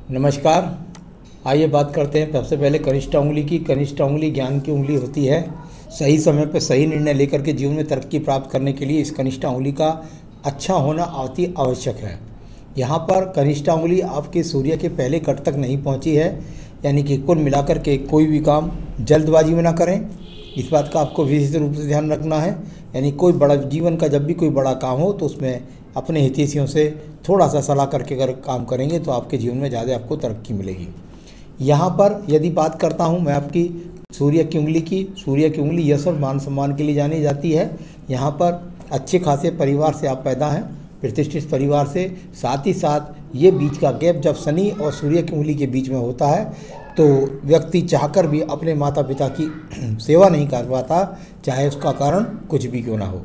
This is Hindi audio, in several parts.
नमस्कार। आइए बात करते हैं सबसे पहले कनिष्ठ उंगली की। कनिष्ठ उंगली ज्ञान की उंगली होती है। सही समय पर सही निर्णय लेकर के जीवन में तरक्की प्राप्त करने के लिए इस कनिष्ठ उंगली का अच्छा होना अति आवश्यक है। यहाँ पर कनिष्ठ उंगली आपके सूर्य के पहले कट तक नहीं पहुँची है, यानी कि कुल मिलाकर के कोई भी काम जल्दबाजी में ना करें। इस बात का आपको विशेष रूप से ध्यान रखना है। यानी कोई बड़ा जीवन का जब भी कोई बड़ा काम हो तो उसमें अपने हितैषियों से थोड़ा सा सलाह करके अगर काम करेंगे तो आपके जीवन में ज़्यादा आपको तरक्की मिलेगी। यहाँ पर यदि बात करता हूँ मैं आपकी सूर्य की उंगली की, सूर्य की उंगली यश और मान सम्मान के लिए जानी जाती है। यहाँ पर अच्छे खासे परिवार से आप पैदा हैं, प्रतिष्ठित परिवार से। साथ ही साथ ये बीच का गैप जब शनि और सूर्य की उंगली के बीच में होता है तो व्यक्ति चाहकर भी अपने माता पिता की सेवा नहीं कर पाता, चाहे उसका कारण कुछ भी क्यों ना हो।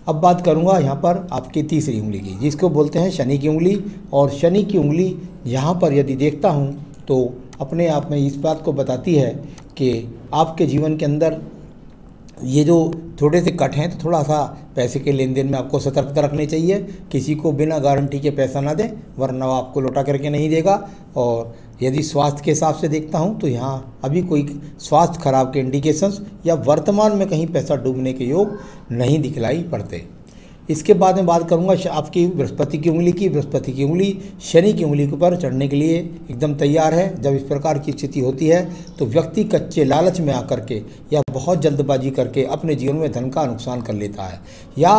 अब बात करूंगा यहाँ पर आपकी तीसरी उंगली की, जिसको बोलते हैं शनि की उंगली। और शनि की उंगली यहाँ पर यदि देखता हूँ तो अपने आप में इस बात को बताती है कि आपके जीवन के अंदर ये जो थोड़े से कट हैं तो थोड़ा सा पैसे के लेन देन में आपको सतर्कता रखनी चाहिए। किसी को बिना गारंटी के पैसा ना दें, वरना वो आपको लौटा करके नहीं देगा। और यदि स्वास्थ्य के हिसाब से देखता हूँ तो यहाँ अभी कोई स्वास्थ्य खराब के इंडिकेशंस या वर्तमान में कहीं पैसा डूबने के योग नहीं दिखलाई पड़ते। इसके बाद में बात करूंगा आपकी बृहस्पति की उंगली की। बृहस्पति की उंगली शनि की उंगली के ऊपर चढ़ने के लिए एकदम तैयार है। जब इस प्रकार की स्थिति होती है तो व्यक्ति कच्चे लालच में आकर के या बहुत जल्दबाजी करके अपने जीवन में धन का नुकसान कर लेता है, या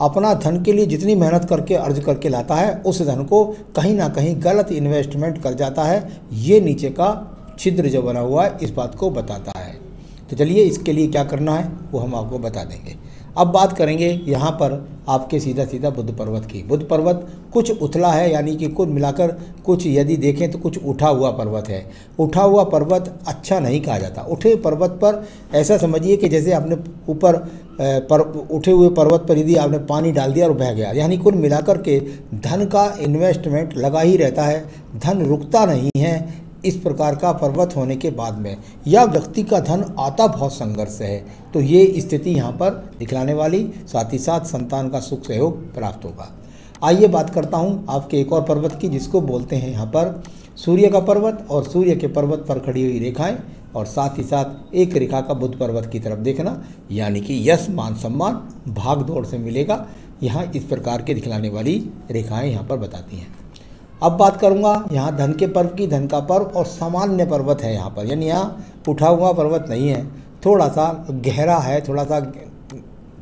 अपना धन के लिए जितनी मेहनत करके अर्ज करके लाता है उस धन को कहीं ना कहीं गलत इन्वेस्टमेंट कर जाता है। ये नीचे का छिद्र जो बना हुआ है इस बात को बताता है। तो चलिए इसके लिए क्या करना है वो हम आपको बता देंगे। अब बात करेंगे यहाँ पर आपके सीधा सीधा बुध पर्वत की। बुध पर्वत कुछ उथला है, यानी कि कुल मिलाकर कुछ यदि देखें तो कुछ उठा हुआ पर्वत है। उठा हुआ पर्वत अच्छा नहीं कहा जाता। उठे पर्वत पर ऐसा समझिए कि जैसे आपने ऊपर उठे हुए पर्वत पर यदि आपने पानी डाल दिया और बह गया, यानी कुल मिलाकर के धन का इन्वेस्टमेंट लगा ही रहता है, धन रुकता नहीं है। इस प्रकार का पर्वत होने के बाद में या व्यक्ति का धन आता बहुत संघर्ष से है, तो ये स्थिति यहाँ पर दिखलाने वाली। साथ ही साथ संतान का सुख सहयोग प्राप्त होगा। आइए बात करता हूँ आपके एक और पर्वत की, जिसको बोलते हैं यहाँ पर सूर्य का पर्वत। और सूर्य के पर्वत पर खड़ी हुई रेखाएं और साथ ही साथ एक रेखा का बुध पर्वत की तरफ देखना, यानी कि यश मान सम्मान भाग दौड़ से मिलेगा। यहाँ इस प्रकार के दिखलाने वाली रेखाएँ यहाँ पर बताती हैं। अब बात करूंगा यहाँ धन के पर्व की। धन का पर्व और सामान्य पर्वत है यहाँ पर, यानी यहाँ उठा हुआ पर्वत नहीं है, थोड़ा सा गहरा है, थोड़ा सा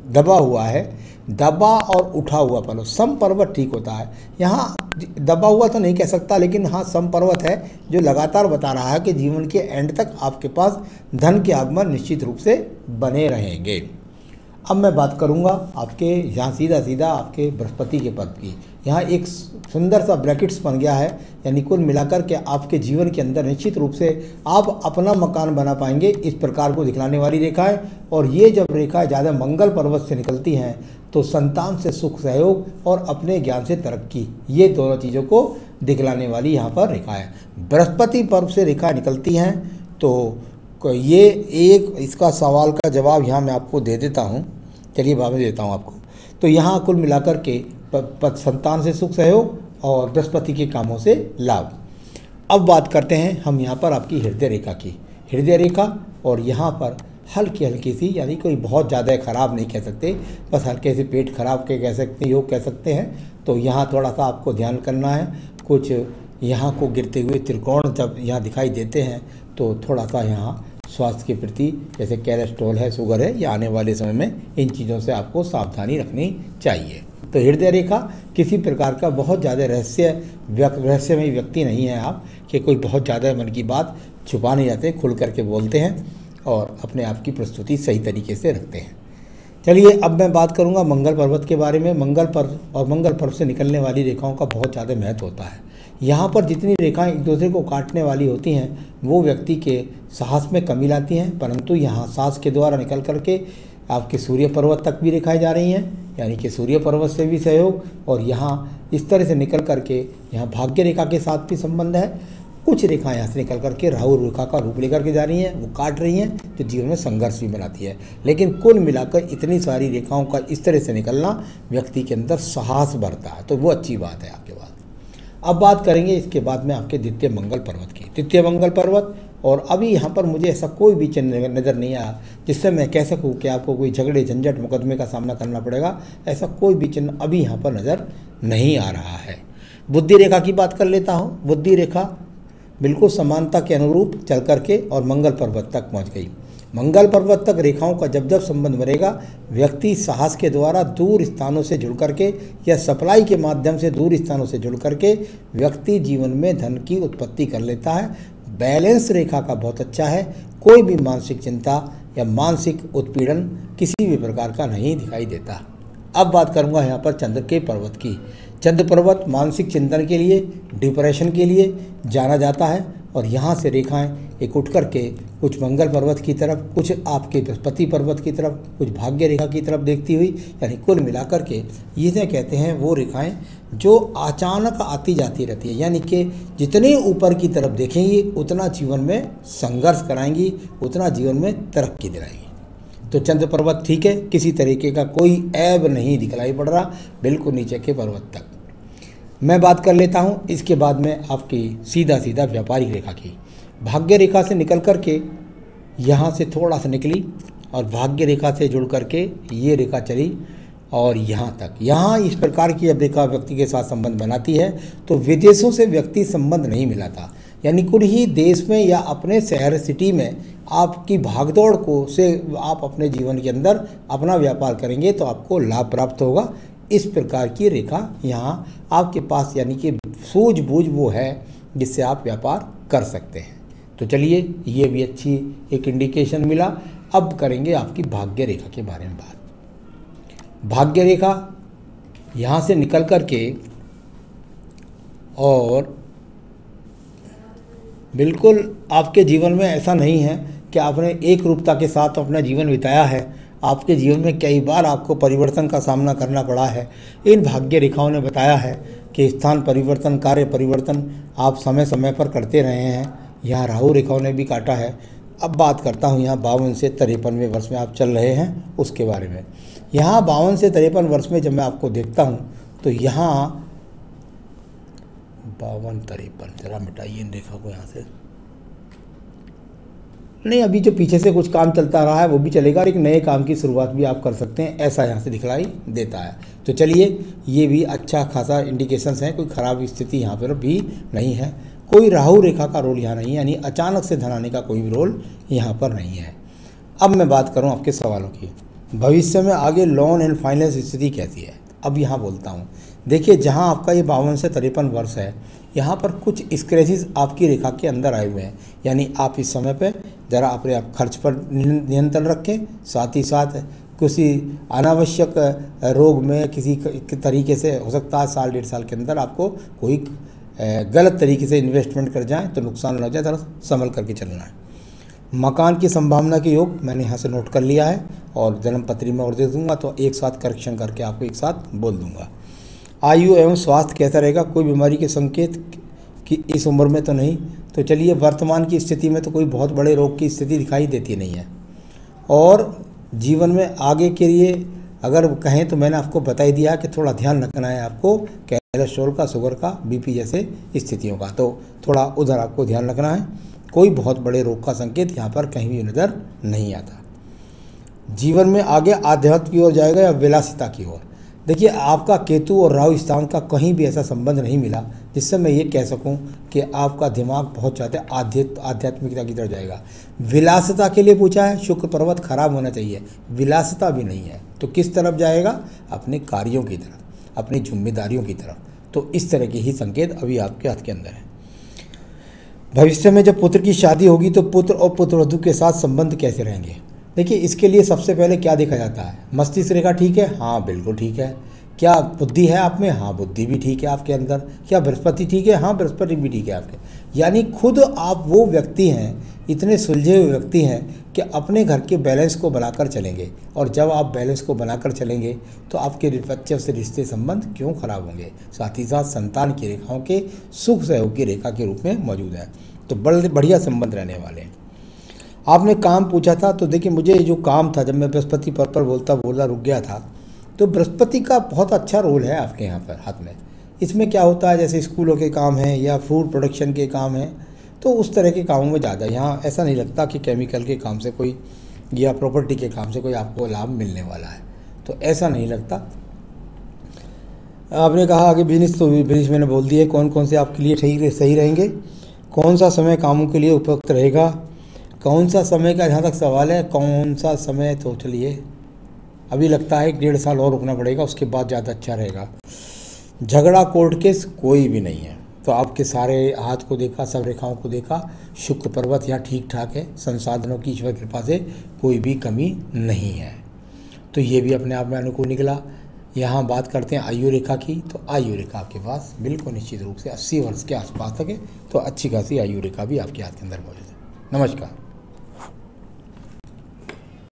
दबा हुआ है। दबा और उठा हुआ पर्वत, सम पर्वत ठीक होता है। यहाँ दबा हुआ तो नहीं कह सकता, लेकिन हाँ सम पर्वत है जो लगातार बता रहा है कि जीवन के एंड तक आपके पास धन के आगमन निश्चित रूप से बने रहेंगे। अब मैं बात करूंगा आपके यहाँ सीधा सीधा आपके बृहस्पति के पद की। यहाँ एक सुंदर सा ब्रैकेट्स बन गया है, यानी कुल मिलाकर के आपके जीवन के अंदर निश्चित रूप से आप अपना मकान बना पाएंगे, इस प्रकार को दिखलाने वाली रेखा है। और ये जब रेखा ज़्यादा मंगल पर्वत से निकलती हैं तो संतान से सुख सहयोग और अपने ज्ञान से तरक्की, ये दोनों चीज़ों को दिखलाने वाली यहाँ पर रेखा है। बृहस्पति पर्व से रेखा निकलती हैं तो ये एक इसका सवाल का जवाब यहाँ मैं आपको दे देता हूँ। चलिए बाद में देता हूँ आपको। तो यहाँ कुल मिलाकर के संतान से सुख सहयोग और बृहस्पति के कामों से लाभ। अब बात करते हैं हम यहाँ पर आपकी हृदय रेखा की। हृदय रेखा और यहाँ पर हल्की हल्की सी, यानी कोई बहुत ज़्यादा खराब नहीं कह सकते, बस हल्के से पेट खराब के कह सकते हैं, योग कह सकते हैं। तो यहाँ थोड़ा सा आपको ध्यान करना है। कुछ यहाँ को गिरते हुए त्रिकोण जब यहाँ दिखाई देते हैं तो थोड़ा सा यहाँ स्वास्थ्य के प्रति, जैसे कोलेस्ट्रॉल है, शुगर है, या आने वाले समय में इन चीज़ों से आपको सावधानी रखनी चाहिए। तो हृदय रेखा किसी प्रकार का बहुत ज़्यादा रहस्यमय व्यक्ति नहीं है आप, कि कोई बहुत ज़्यादा मन की बात छुपा नहीं जाते, खुल करके बोलते हैं और अपने आप की प्रस्तुति सही तरीके से रखते हैं। चलिए अब मैं बात करूंगा मंगल पर्वत के बारे में। मंगल पर्व और मंगल पर्व से निकलने वाली रेखाओं का बहुत ज़्यादा महत्व होता है। यहाँ पर जितनी रेखाएं एक दूसरे को काटने वाली होती हैं वो व्यक्ति के साहस में कमी लाती हैं, परंतु यहाँ साहस के द्वारा निकल करके आपके सूर्य पर्वत तक भी रेखाएं जा रही हैं, यानी कि सूर्य पर्वत से भी सहयोग। और यहाँ इस तरह से निकल करके यहाँ भाग्य रेखा के साथ भी संबंध है। कुछ रेखाएं यहाँ से निकल करके राहु रेखा का रूप लेकर के जा रही हैं, वो काट रही हैं, जो जीवन में संघर्ष भी बनाती है। लेकिन कुल मिलाकर इतनी सारी रेखाओं का इस तरह से निकलना व्यक्ति के अंदर साहस भरता है, तो वो अच्छी बात है आपके पास। अब बात करेंगे इसके बाद में आपके द्वितीय मंगल पर्वत की। द्वितीय मंगल पर्वत, और अभी यहाँ पर मुझे ऐसा कोई भी चिन्ह नज़र नहीं आया जिससे मैं कह सकूँ कि आपको कोई झगड़े झंझट मुकदमे का सामना करना पड़ेगा। ऐसा कोई भी चिन्ह अभी यहाँ पर नज़र नहीं आ रहा है। बुद्धि रेखा की बात कर लेता हूँ। बुद्धि रेखा बिल्कुल समानता के अनुरूप चल करके और मंगल पर्वत तक पहुँच गई। मंगल पर्वत तक रेखाओं का जब जब संबंध बनेगा, व्यक्ति साहस के द्वारा दूर स्थानों से जुड़ करके या सप्लाई के माध्यम से दूर स्थानों से जुड़ करके व्यक्ति जीवन में धन की उत्पत्ति कर लेता है। बैलेंस रेखा का बहुत अच्छा है। कोई भी मानसिक चिंता या मानसिक उत्पीड़न किसी भी प्रकार का नहीं दिखाई देता। अब बात करूंगा यहाँ पर चंद्र के पर्वत की। चंद्र पर्वत मानसिक चिंतन के लिए, डिप्रेशन के लिए जाना जाता है, और यहाँ से रेखाएं एक उठ करके कुछ मंगल पर्वत की तरफ, कुछ आपके बृहस्पति पर्वत की तरफ, कुछ भाग्य रेखा की तरफ देखती हुई, यानी कुल मिलाकर के इसे कहते हैं वो रेखाएं जो अचानक आती जाती रहती है। यानी कि जितने ऊपर की तरफ देखेंगी उतना जीवन में संघर्ष कराएंगी, उतना जीवन में तरक्की दिलाएंगी। तो चंद्र पर्वत ठीक है, किसी तरीके का कोई ऐब नहीं दिखलाई पड़ रहा, बिल्कुल नीचे के पर्वत तक। मैं बात कर लेता हूँ इसके बाद में आपकी सीधा व्यापारिक रेखा की। भाग्य रेखा से निकल कर के यहाँ से थोड़ा सा निकली और भाग्य रेखा से जुड़ करके ये रेखा चली और यहाँ तक। यहाँ इस प्रकार की जब रेखा व्यक्ति के साथ संबंध बनाती है तो विदेशों से व्यक्ति संबंध नहीं मिलाता, यानी कुछ ही देश में या अपने शहर सिटी में आपकी भागदौड़ को से आप अपने जीवन के अंदर अपना व्यापार करेंगे तो आपको लाभ प्राप्त होगा। इस प्रकार की रेखा यहाँ आपके पास, यानी कि सूझबूझ वो है जिससे आप व्यापार कर सकते हैं। तो चलिए, ये भी अच्छी एक इंडिकेशन मिला। अब करेंगे आपकी भाग्य रेखा के बारे में बात। भाग्य रेखा यहाँ से निकल कर के और बिल्कुल आपके जीवन में ऐसा नहीं है कि आपने एक रूपता के साथ अपना जीवन बिताया है। आपके जीवन में कई बार आपको परिवर्तन का सामना करना पड़ा है। इन भाग्य रेखाओं ने बताया है कि स्थान परिवर्तन, कार्य परिवर्तन आप समय समय पर करते रहे हैं। यहाँ राहु रेखाओं ने भी काटा है। अब बात करता हूँ यहाँ 52 से 53वें वर्ष में आप चल रहे हैं उसके बारे में। यहाँ 52 से 53 वर्ष में जब मैं आपको देखता हूँ तो यहाँ 52-53, जरा मिटाइए इन रेखा को यहाँ से। नहीं, अभी जो पीछे से कुछ काम चलता रहा है वो भी चलेगा और एक नए काम की शुरुआत भी आप कर सकते हैं, ऐसा यहाँ से दिखलाई देता है। तो चलिए, ये भी अच्छा खासा इंडिकेशंस हैं, कोई ख़राब स्थिति यहाँ पर भी नहीं है। कोई राहु रेखा का रोल यहाँ नहीं है, यानी अचानक से धन आने का कोई भी रोल यहाँ पर नहीं है। अब मैं बात करूँ आपके सवालों की। भविष्य में आगे लोन एंड फाइनेंस स्थिति कैसी है, अब यहाँ बोलता हूँ। देखिए, जहाँ आपका ये 52 से 53 वर्ष है, यहाँ पर कुछ स्क्रैचेस आपकी रेखा के अंदर आए हुए हैं। यानी आप इस समय पे ज़रा अपने आप खर्च पर नियंत्रण रखें, साथ ही साथ किसी अनावश्यक रोग में किसी तरीके से हो सकता है साल 1.5 साल के अंदर आपको कोई गलत तरीके से इन्वेस्टमेंट कर जाए तो नुकसान न हो जाए, ज़रा संभल करके चलना है। मकान की संभावना के योग मैंने यहाँ से नोट कर लिया है और जन्म पत्री में और दे दूँगा, तो एक साथ करेक्शन करके आपको एक साथ बोल दूँगा। आयु एवं स्वास्थ्य कैसा रहेगा, कोई बीमारी के संकेत कि इस उम्र में तो नहीं। तो चलिए, वर्तमान की स्थिति में तो कोई बहुत बड़े रोग की स्थिति दिखाई देती नहीं है। और जीवन में आगे के लिए अगर कहें तो मैंने आपको बता ही दिया कि थोड़ा ध्यान रखना है आपको कोलेस्ट्रॉल का, शुगर का, बीपी जैसे स्थितियों का, तो थोड़ा उधर आपको ध्यान रखना है। कोई बहुत बड़े रोग का संकेत यहाँ पर कहीं भी नज़र नहीं आता। जीवन में आगे आध्यात्म की ओर जाएगा या विलासिता की ओर। देखिए, आपका केतु और राहु स्थान का कहीं भी ऐसा संबंध नहीं मिला जिससे मैं ये कह सकूं कि आपका दिमाग बहुत ज़्यादा आध्यात्मिकता की तरफ जाएगा। विलासिता के लिए पूछा है, शुक्र पर्वत खराब होना चाहिए, विलासिता भी नहीं है, तो किस तरफ जाएगा, अपने कार्यों की तरफ, अपनी जिम्मेदारियों की तरफ। तो इस तरह के ही संकेत अभी आपके हाथ के अंदर है। भविष्य में जब पुत्र की शादी होगी तो पुत्र और पुत्रवधू के साथ संबंध कैसे रहेंगे। देखिए, इसके लिए सबसे पहले क्या देखा जाता है, मस्तिष्क रेखा ठीक है, हाँ बिल्कुल ठीक है। क्या बुद्धि है आप में, हाँ बुद्धि भी ठीक है आपके अंदर। क्या बृहस्पति ठीक है, हाँ बृहस्पति भी ठीक है आपके। यानी खुद आप वो व्यक्ति हैं, इतने सुलझे हुए व्यक्ति हैं कि अपने घर के बैलेंस को बनाकर चलेंगे। और जब आप बैलेंस को बनाकर चलेंगे तो आपके बच्चों से रिश्ते संबंध क्यों खराब होंगे। साथ ही साथ संतान की रेखाओं के सुख सहयोग की रेखा के रूप में मौजूद है, तो बड़े बढ़िया संबंध रहने वाले हैं। आपने काम पूछा था, तो देखिए, मुझे जो काम था, जब मैं बृहस्पति पर बोलता रुक गया था, तो बृहस्पति का बहुत अच्छा रोल है आपके यहाँ पर हाथ में। इसमें क्या होता है, जैसे स्कूलों के काम हैं या फूड प्रोडक्शन के काम हैं, तो उस तरह के कामों में ज़्यादा, यहाँ ऐसा नहीं लगता कि केमिकल के काम से कोई या प्रॉपर्टी के काम से कोई आपको लाभ मिलने वाला है, तो ऐसा नहीं लगता। आपने कहा आगे बिजनेस, तो बिजनेस मैंने बोल दिया कौन कौन से आपके लिए सही रहेंगे, कौन सा समय कामों के लिए उपयुक्त रहेगा, कौन सा समय का जहाँ तक सवाल है, कौन सा समय, तो चलिए अभी लगता है 1.5 साल और रुकना पड़ेगा, उसके बाद ज़्यादा अच्छा रहेगा। झगड़ा कोर्ट केस कोई भी नहीं है, तो आपके सारे हाथ को देखा, सब रेखाओं को देखा, शुक्र पर्वत यहाँ ठीक ठाक है, संसाधनों की ईश्वर कृपा से कोई भी कमी नहीं है, तो ये भी अपने आप में अनुकूल निकला। यहाँ बात करते हैं आयु रेखा की, तो आयु रेखा आपके पास बिल्कुल निश्चित रूप से 80 वर्ष के आसपास तक है, तो अच्छी खासी आयु रेखा भी आपके हाथ के अंदर मौजूद है। नमस्कार।